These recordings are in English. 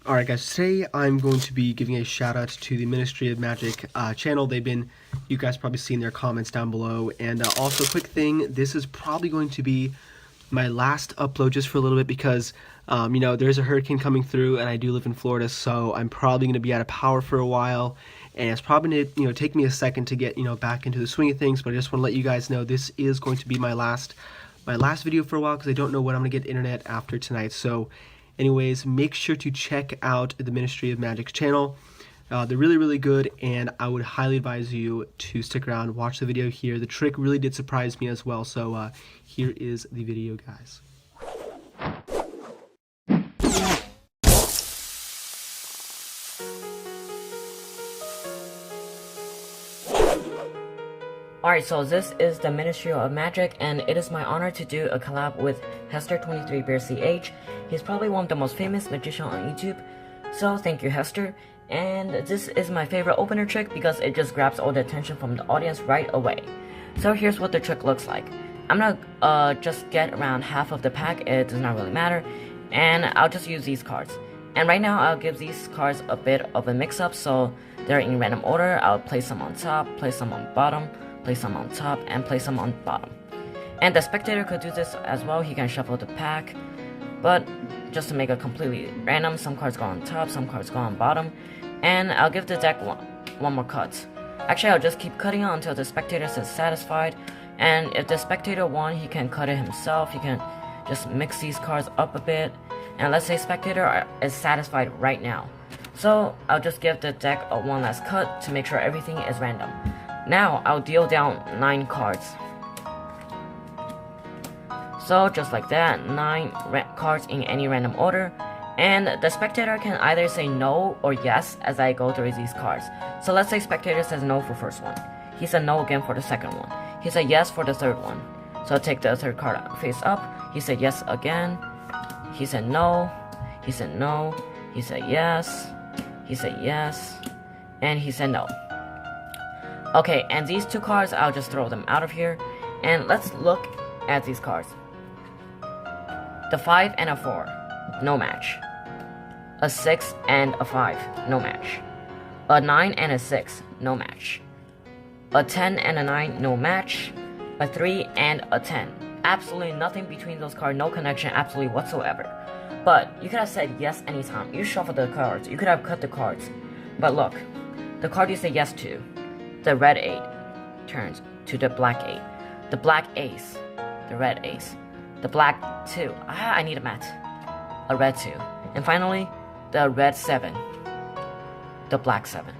Alright guys, today I'm going to be giving a shout out to the Ministry of Magic channel. You guys probably seen their comments down below. And also, quick thing, this is probably going to be my last upload just for a little bit because, there's a hurricane coming through and I do live in Florida, so I'm probably going to be out of power for a while. And it's probably going to, take me a second to get, back into the swing of things, but I just want to let you guys know this is going to be my last video for a while because I don't know when I'm going to get internet after tonight. So anyways, make sure to check out the Ministry of Magic's channel. They're really, really good, and I would highly advise you to stick around, watch the video here. The trick really did surprise me as well, so here is the video, guys. Alright, so this is the Ministry of Magic, and it is my honor to do a collab with Hester23BearCH. He's probably one of the most famous magicians on YouTube, so thank you, Hester. And this is my favorite opener trick because it just grabs all the attention from the audience right away. So here's what the trick looks like. I'm gonna just get around half of the pack, it does not really matter, and I'll just use these cards. And right now I'll give these cards a bit of a mix-up, so they're in random order. I'll place some on top, place some on bottom, place some on top, and place some on bottom. And the spectator could do this as well. He can shuffle the pack, but just to make it completely random, some cards go on top, some cards go on bottom, and I'll give the deck one more cut. Actually, I'll just keep cutting it until the spectator is satisfied, and if the spectator won, he can cut it himself. He can just mix these cards up a bit, and let's say spectator is satisfied right now. So I'll just give the deck a one last cut to make sure everything is random. Now I'll deal down 9 cards. So just like that, 9 cards in any random order, and the spectator can either say no or yes as I go through these cards. So let's say spectator says no for first one. He said no again for the second one. He said yes for the third one. So I'll take the third card face up. He said yes again. He said no. He said no. He said yes. He said yes. And he said no. Okay, and these 2 cards, I'll just throw them out of here. And let's look at these cards. The 5 and a 4, no match. A 6 and a 5, no match. A 9 and a 6, no match. A 10 and a 9, no match. A 3 and a 10. Absolutely nothing between those cards, no connection, absolutely whatsoever. But you could have said yes anytime. You shuffle the cards, you could have cut the cards. But look, the card you say yes to, the red 8 turns to the black 8. The black ace, the red ace. The black 2, I need a mat. A red 2. And finally, the red 7, the black 7.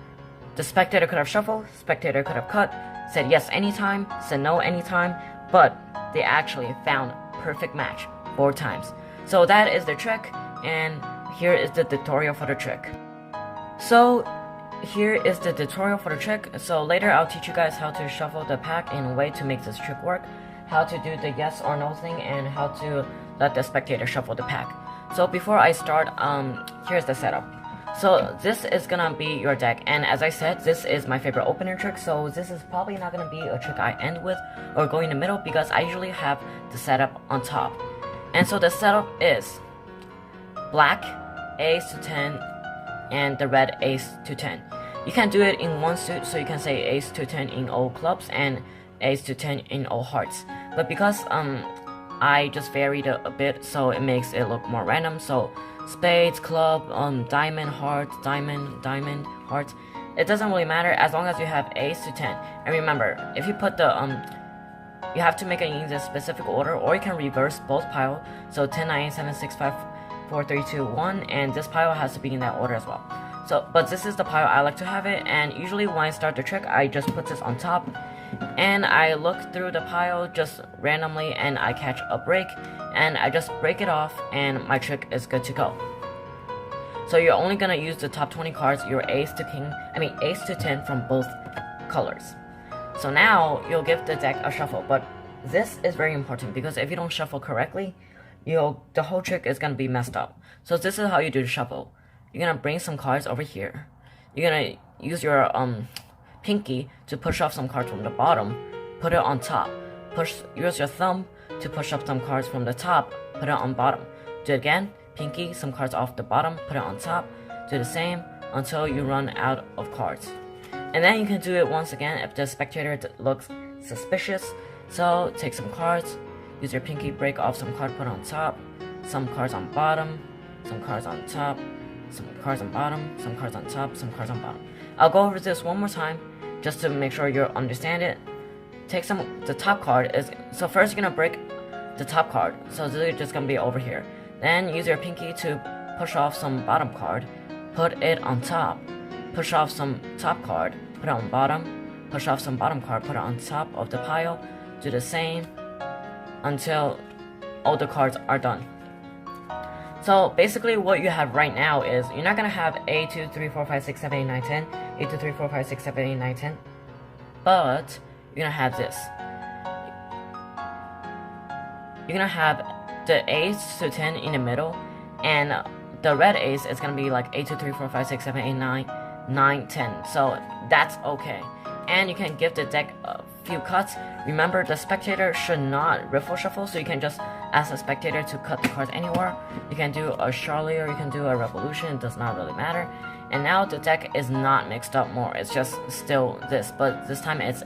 The spectator could have shuffled, spectator could have cut, said yes anytime, said no anytime, but they actually found perfect match 4 times. So that is the trick, and here is the tutorial for the trick. So here is the tutorial for the trick. So later I'll teach you guys how to shuffle the pack in a way to make this trick work, how to do the yes or no thing, and how to let the spectator shuffle the pack. So before I start, here's the setup. So this is gonna be your deck, and as I said, this is my favorite opener trick, so this is probably not gonna be a trick I end with or go in the middle because I usually have the setup on top. And so the setup is black ace to 10 and the red ace to 10. You can do it in one suit, so you can say ace to 10 in all clubs and ace to 10 in all hearts. But because I just varied a bit, so it makes it look more random. So spades, club, diamond, heart, diamond, heart. It doesn't really matter as long as you have ace to 10. And remember, if you put the you have to make it in the specific order, or you can reverse both pile. So 10, 9, 7, 6, 5, 4, 3, 2, 1, and this pile has to be in that order as well. So, but this is the pile I like to have it, and usually when I start the trick, I just put this on top, and I look through the pile just randomly, and I catch a break, and I just break it off, and my trick is good to go. So you're only gonna use the top 20 cards, your ace to 10 from both colors. So now you'll give the deck a shuffle, but this is very important because if you don't shuffle correctly, the whole trick is gonna be messed up. So this is how you do the shuffle. You're gonna bring some cards over here. You're gonna use your pinky to push off some cards from the bottom, put it on top. Use your thumb to push up some cards from the top, put it on bottom. Do it again, pinky, some cards off the bottom, put it on top, do the same until you run out of cards. And then you can do it once again if the spectator looks suspicious. So take some cards, use your pinky, break off some card, put on top, some cards on bottom, some cards on top, some cards on bottom, some cards on top, some cards on bottom. I'll go over this one more time just to make sure you understand it. Take the top card is, so first you're gonna break the top card, so this is just gonna be over here. Then use your pinky to push off some bottom card, put it on top, push off some top card, put it on bottom, push off some bottom card, put it on top of the pile, do the same until all the cards are done. So basically what you have right now is you're not gonna have 8, 2, 3, 4, 5, 6, 7, 8, 9, 10, 8, 2, 3, 4, 5, 6, 7, 8, 9, 10, but you're gonna have this. You're gonna have the 8 to 10 in the middle, and the red ace is gonna be like 8, 2, 3, 4, 5, 6, 7, 8, 9, 9, 10. So that's okay. And you can give the deck a few cuts. Remember, the spectator should not riffle shuffle, so you can just ask the spectator to cut the cards anywhere. You can do a Charlie or you can do a Revolution, it does not really matter. And now the deck is not mixed up more, it's just still this, but this time it's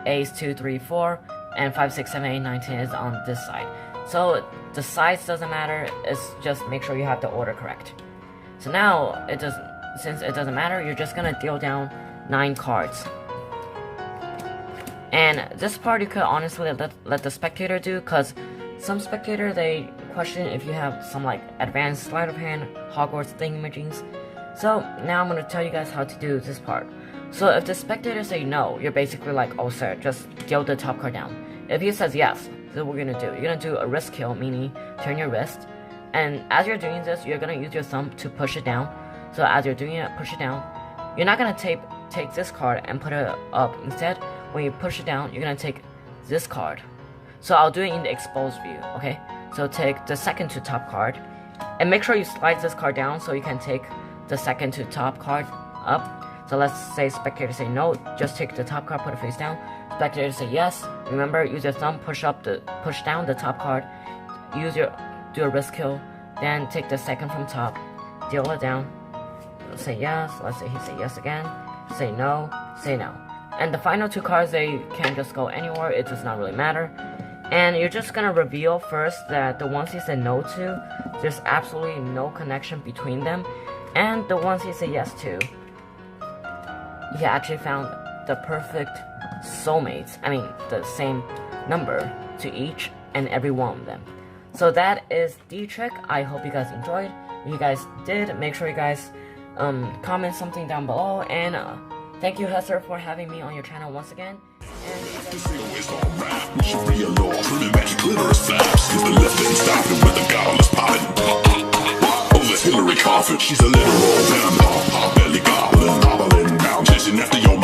ace 2, 3, 4, and 5, 6, 7, 8, 9, 10 is on this side. So the size doesn't matter, it's just make sure you have the order correct. So now, since it doesn't matter, you're just gonna deal down 9 cards. And this part you could honestly let the spectator do, because some spectator, they question if you have some like advanced sleight of hand, Hogwarts thingamajiggies. So now I'm going to tell you guys how to do this part. So if the spectator say no, you're basically like, oh sir, just deal the top card down. If he says yes, this is what we're going to do. You're going to do a wrist kill, meaning turn your wrist. And as you're doing this, you're going to use your thumb to push it down. So as you're doing it, push it down. You're not going to take this card and put it up. Instead, when you push it down, you're going to take this card. So I'll do it in the exposed view, okay? So take the second to top card, and make sure you slide this card down so you can take the second to top card up. So let's say spectator say no, just take the top card, put it face down. Spectator say yes. Remember, use your thumb, push down the top card. Do a wrist kill, then take the second from top, deal it down. Say yes. Let's say he say yes again. Say no. Say no. And the final 2 cards, they can just go anywhere. It does not really matter. And you're just gonna reveal first that the ones he said no to, there's absolutely no connection between them, and the ones he said yes to, he actually found the perfect soulmates. I mean, the same number to each and every one of them. So that is the trick. I hope you guys enjoyed. If you guys did, make sure you guys comment something down below, and thank you, Hester, for having me on your channel once again. We should be a law, trimming magic clitoris flaps. Cause the left ain't stopping with the godless potting. Oh, that's Hillary Coffin, she's a literal vampire, belly goblin, gobbling down, chasing after your